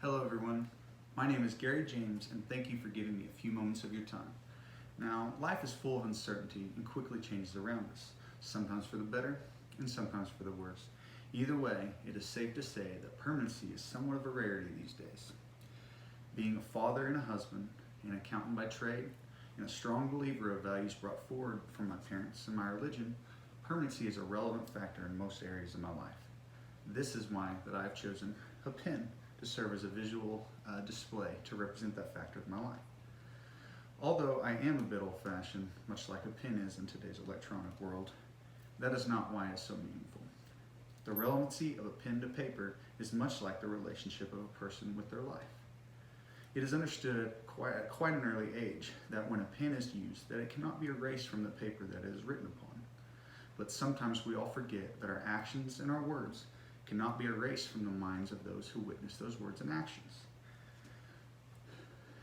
Hello everyone, my name is Gary James and thank you for giving me a few moments of your time. Now, life is full of uncertainty and quickly changes around us, sometimes for the better and sometimes for the worse. Either way, it is safe to say that permanency is somewhat of a rarity these days. Being a father and a husband, an accountant by trade, and a strong believer of values brought forward from my parents and my religion, permanency is a relevant factor in most areas of my life. This is why that I have chosen a pen to serve as a visual display to represent that factor of my life. Although I am a bit old-fashioned, much like a pen is in today's electronic world, that is not why it's so meaningful. The relevancy of a pen to paper is much like the relationship of a person with their life. It is understood at quite an early age that when a pen is used, that it cannot be erased from the paper that it is written upon. But sometimes we all forget that our actions and our words cannot be erased from the minds of those who witness those words and actions.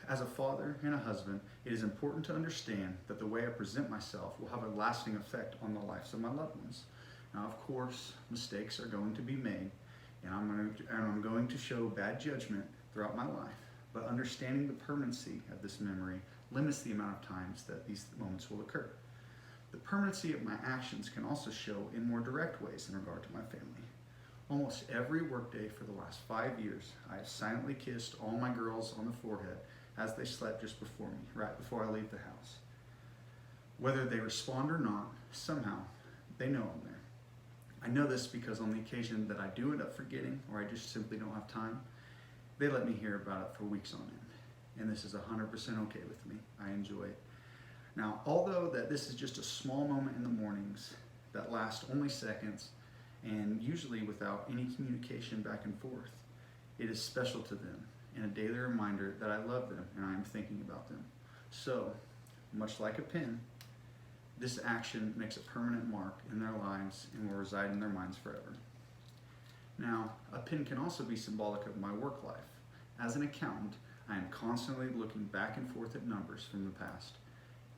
As a father and a husband, it is important to understand that the way I present myself will have a lasting effect on the lives of my loved ones. Now, of course, mistakes are going to be made, and I'm going to show bad judgment throughout my life. But understanding the permanency of this memory limits the amount of times that these moments will occur. The permanency of my actions can also show in more direct ways in regard to my family. Almost every workday for the last 5 years, I have silently kissed all my girls on the forehead as they slept just before me, right before I leave the house. Whether they respond or not, somehow they know I'm there. I know this because on the occasion that I do end up forgetting or I just simply don't have time, they let me hear about it for weeks on end. And this is 100% okay with me. I enjoy it. Now, although that this is just a small moment in the mornings that last only seconds, and usually without any communication back and forth, it is special to them and a daily reminder that I love them and I am thinking about them. So, much like a pen, this action makes a permanent mark in their lives and will reside in their minds forever. Now, a pen can also be symbolic of my work life. As an accountant, I am constantly looking back and forth at numbers from the past.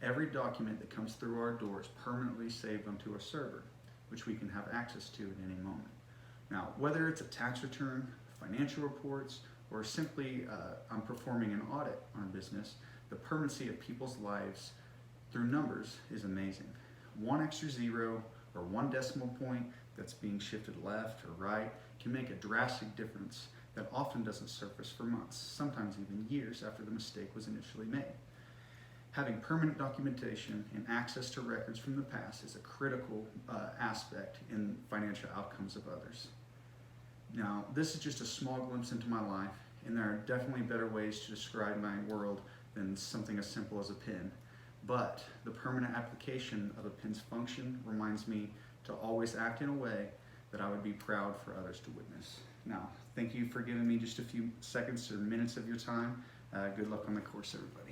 Every document that comes through our door is permanently saved onto a server, which we can have access to at any moment. Now, whether it's a tax return, financial reports, or simply I'm performing an audit on a business, the permanency of people's lives through numbers is amazing. One extra zero or one decimal point that's being shifted left or right can make a drastic difference that often doesn't surface for months, sometimes even years after the mistake was initially made. Having permanent documentation and access to records from the past is a critical aspect in financial outcomes of others. Now, this is just a small glimpse into my life, and there are definitely better ways to describe my world than something as simple as a pen. But the permanent application of a pen's function reminds me to always act in a way that I would be proud for others to witness. Now, thank you for giving me just a few seconds or minutes of your time. Good luck on the course, everybody.